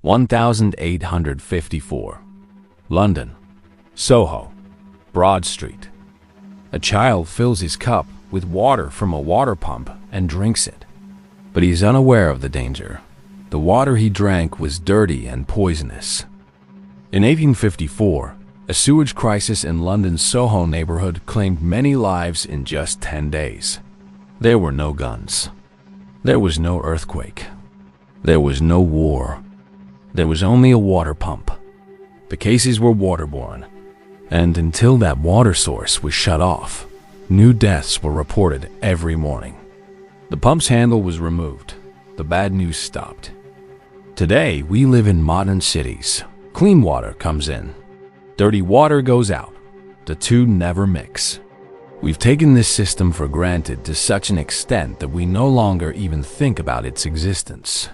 1854. London, Soho, Broad Street. A child fills his cup with water from a water pump and drinks it. But he is unaware of the danger. The water he drank was dirty and poisonous. In 1854, a sewage crisis in London's Soho neighborhood claimed many lives in just 10 days. There were no guns. There was no earthquake. There was no war. There was only a water pump. The cases were waterborne, and until that water source was shut off, new deaths were reported every morning. The pump's handle was removed. The bad news stopped. Today, we live in modern cities. Clean water comes in. Dirty water goes out. The two never mix. We've taken this system for granted to such an extent that we no longer even think about its existence.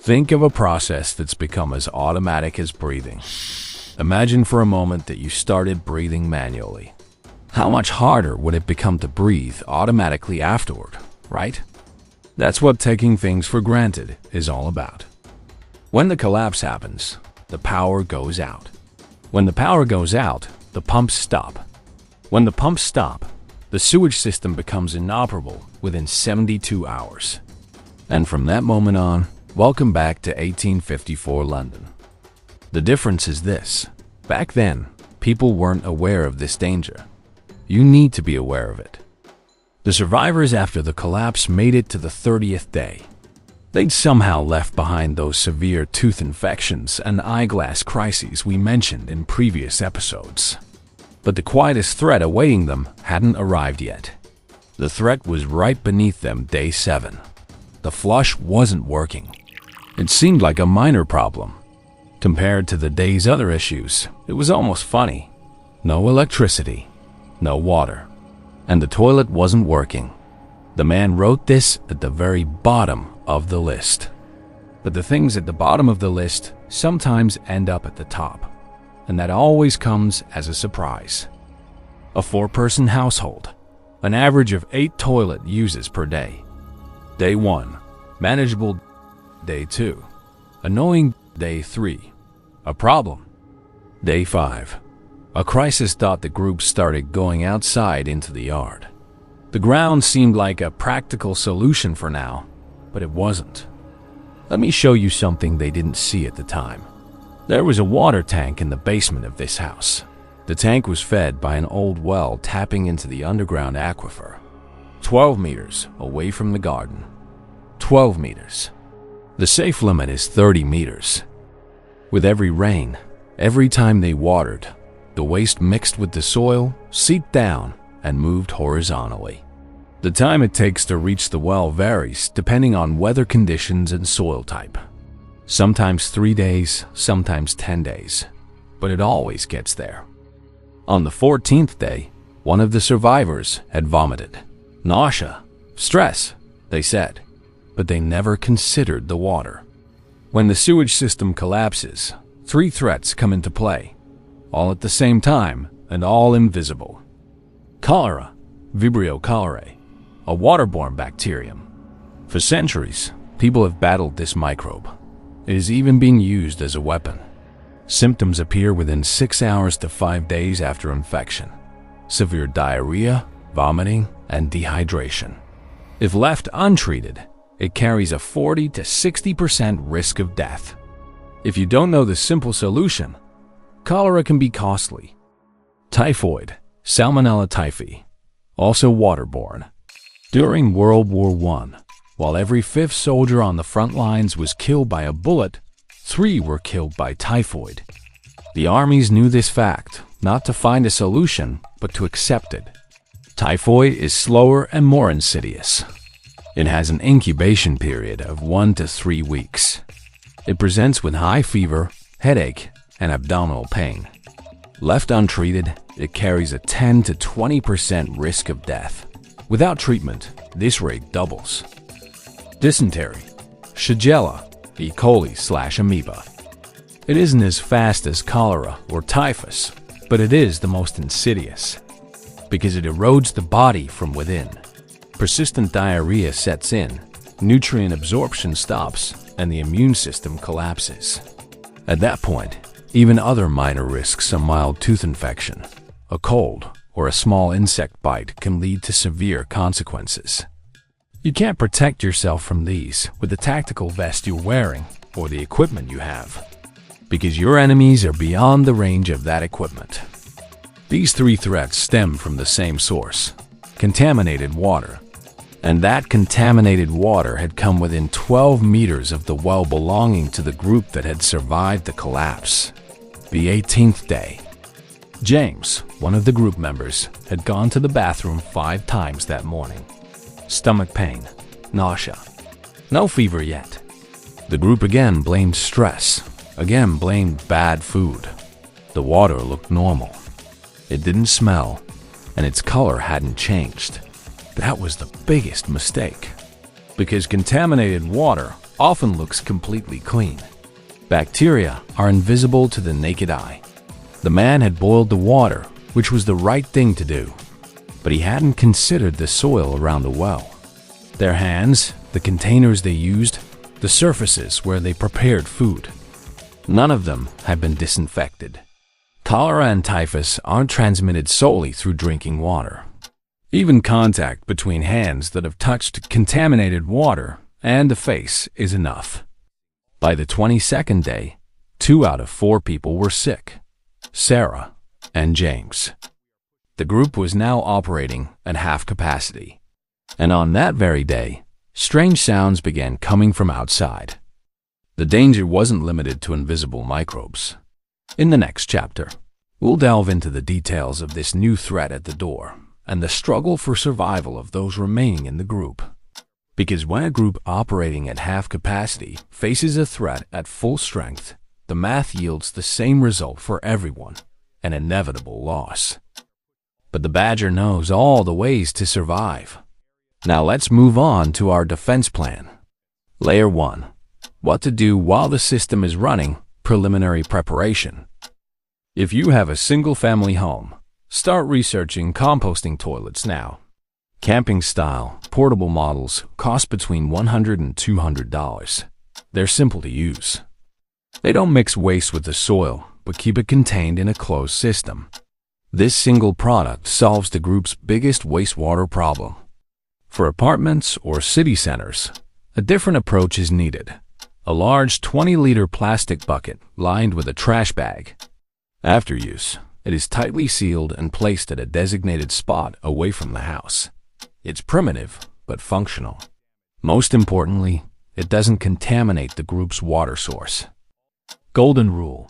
Think of a process that's become as automatic as breathing. Imagine for a moment that you started breathing manually. How much harder would it become to breathe automatically afterward, right? That's what taking things for granted is all about. When the collapse happens, the power goes out. When the power goes out, the pumps stop. When the pumps stop, the sewage system becomes inoperable within 72 hours. And from that moment on, welcome back to 1854 London. The difference is this. Back then, people weren't aware of this danger. You need to be aware of it. The survivors after the collapse made it to the 30th day. They'd somehow left behind those severe tooth infections and eyeglass crises we mentioned in previous episodes. But the quietest threat awaiting them hadn't arrived yet. The threat was right beneath them day 7. The flush wasn't working. It seemed like a minor problem. Compared to the day's other issues, it was almost funny. No electricity, no water, and the toilet wasn't working. The man wrote this at the very bottom of the list. But the things at the bottom of the list sometimes end up at the top, and that always comes as a surprise. A 4-person household, an average of 8 toilet uses per day. Day 1, manageable. Day 2, annoying. Day 3, a problem. Day 5, a crisis. The group started going outside into the yard. The ground seemed like a practical solution for now, but it wasn't. Let me show you something they didn't see at the time. There was a water tank in the basement of this house. The tank was fed by an old well tapping into the underground aquifer, 12 meters away from the garden. 12 meters. The safe limit is 30 meters. With every rain, every time they watered, the waste mixed with the soil, seeped down, and moved horizontally. The time it takes to reach the well varies depending on weather conditions and soil type. Sometimes 3 days, sometimes 10 days, but it always gets there. On the 14th day, one of the survivors had vomited. Nausea, stress, they said, but they never considered the water. When the sewage system collapses, 3 threats come into play, all at the same time and all invisible. Cholera, Vibrio cholerae, a waterborne bacterium. For centuries, people have battled this microbe. It is even being used as a weapon. Symptoms appear within 6 hours to 5 days after infection. Severe diarrhea, vomiting, and dehydration. If left untreated, it carries a 40 to 60% risk of death. If you don't know the simple solution, cholera can be costly. Typhoid, Salmonella typhi, also waterborne. During World War I, while every 5th soldier on the front lines was killed by a bullet, 3 were killed by typhoid. The armies knew this fact, not to find a solution, but to accept it. Typhoid is slower and more insidious. It has an incubation period of 1 to 3 weeks. It presents with high fever, headache, and abdominal pain. Left untreated, it carries a 10 to 20% risk of death. Without treatment, this rate doubles. Dysentery, Shigella, E. coli/amoeba. It isn't as fast as cholera or typhus, but it is the most insidious, because it erodes the body from within. Persistent diarrhea sets in, nutrient absorption stops, and the immune system collapses. At that point, even other minor risks, a mild tooth infection, a cold, or a small insect bite can lead to severe consequences. You can't protect yourself from these with the tactical vest you're wearing or the equipment you have, because your enemies are beyond the range of that equipment. These three threats stem from the same source: contaminated water. And that contaminated water had come within 12 meters of the well belonging to the group that had survived the collapse. The 18th day. James, one of the group members, had gone to the bathroom 5 times that morning. Stomach pain, nausea, no fever yet. The group again blamed stress, again blamed bad food. The water looked normal. It didn't smell, and its color hadn't changed. That was the biggest mistake, because contaminated water often looks completely clean. Bacteria are invisible to the naked eye. The man had boiled the water, which was the right thing to do, but he hadn't considered the soil around the well. Their hands, the containers they used, the surfaces where they prepared food. None of them had been disinfected. Cholera and typhus aren't transmitted solely through drinking water. Even contact between hands that have touched contaminated water and the face is enough. By the 22nd day, 2 out of 4 people were sick: Sarah and James. The group was now operating at half capacity. And on that very day, strange sounds began coming from outside. The danger wasn't limited to invisible microbes. In the next chapter, we'll delve into the details of this new threat at the door and the struggle for survival of those remaining in the group. Because when a group operating at half capacity faces a threat at full strength, the math yields the same result for everyone: an inevitable loss. But the Badger knows all the ways to survive. Now let's move on to our defense plan. Layer 1. What to do while the system is running: preliminary preparation. If you have a single-family home, start researching composting toilets now. Camping-style, portable models cost between $100 and $200. They're simple to use. They don't mix waste with the soil, but keep it contained in a closed system. This single product solves the group's biggest wastewater problem. For apartments or city centers, a different approach is needed: a large 20-liter plastic bucket lined with a trash bag. After use, it is tightly sealed and placed at a designated spot away from the house. It's primitive, but functional. Most importantly, it doesn't contaminate the group's water source. Golden rule: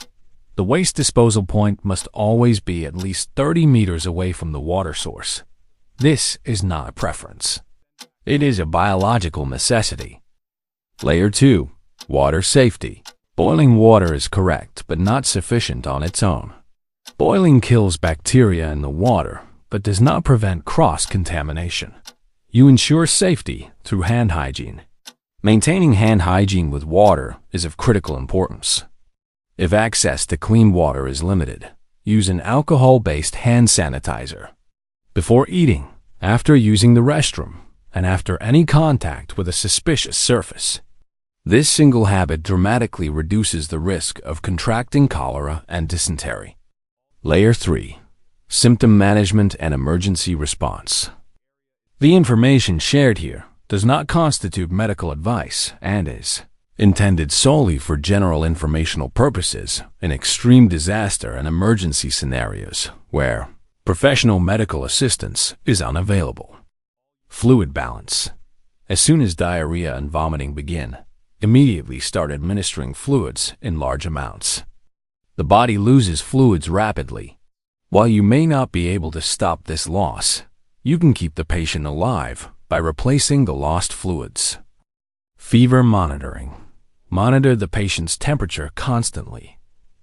the waste disposal point must always be at least 30 meters away from the water source. This is not a preference. It is a biological necessity. Layer 2. Water safety. Boiling water is correct, but not sufficient on its own. Boiling kills bacteria in the water, but does not prevent cross-contamination. You ensure safety through hand hygiene. Maintaining hand hygiene with water is of critical importance. If access to clean water is limited, use an alcohol-based hand sanitizer. Before eating, after using the restroom, and after any contact with a suspicious surface. This single habit dramatically reduces the risk of contracting cholera and dysentery. Layer 3. Symptom management and emergency response. The information shared here does not constitute medical advice and is intended solely for general informational purposes in extreme disaster and emergency scenarios where professional medical assistance is unavailable. Fluid balance. As soon as diarrhea and vomiting begin, immediately start administering fluids in large amounts. The body loses fluids rapidly. While you may not be able to stop this loss, you can keep the patient alive by replacing the lost fluids. Fever monitoring. Monitor the patient's temperature constantly.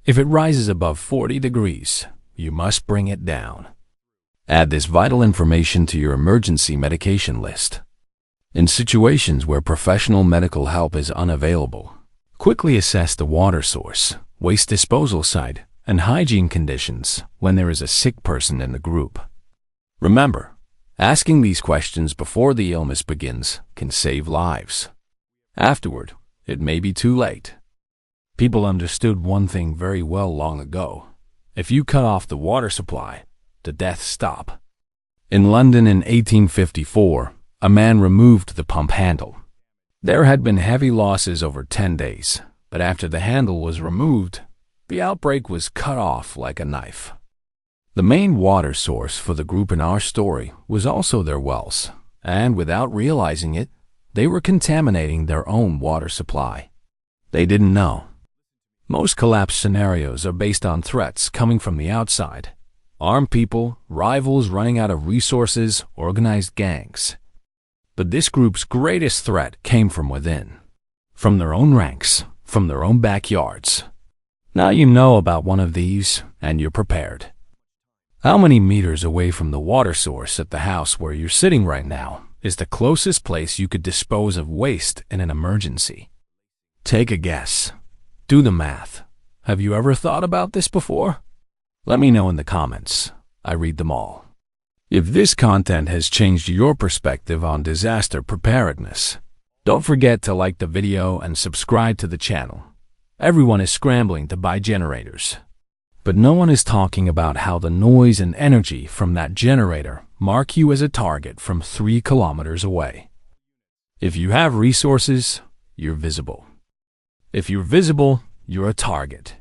If it rises above 40 degrees, you must bring it down. Add this vital information to your emergency medication list. In situations where professional medical help is unavailable, quickly assess the water source, waste disposal site, and hygiene conditions when there is a sick person in the group. Remember, asking these questions before the illness begins can save lives. Afterward, it may be too late. People understood one thing very well long ago. If you cut off the water supply, the deaths stop. In London in 1854, a man removed the pump handle. There had been heavy losses over 10 days, but after the handle was removed, the outbreak was cut off like a knife. The main water source for the group in our story was also their wells, and without realizing it, they were contaminating their own water supply. They didn't know. Most collapse scenarios are based on threats coming from the outside. Armed people, rivals running out of resources, organized gangs. But this group's greatest threat came from within. From their own ranks, from their own backyards. Now you know about one of these, and you're prepared. How many meters away from the water source at the house where you're sitting right now is the closest place you could dispose of waste in an emergency? Take a guess. Do the math. Have you ever thought about this before? Let me know in the comments. I read them all. If this content has changed your perspective on disaster preparedness, don't forget to like the video and subscribe to the channel. Everyone is scrambling to buy generators. But no one is talking about how the noise and energy from that generator mark you as a target from 3 kilometers away. If you have resources, you're visible. If you're visible, you're a target.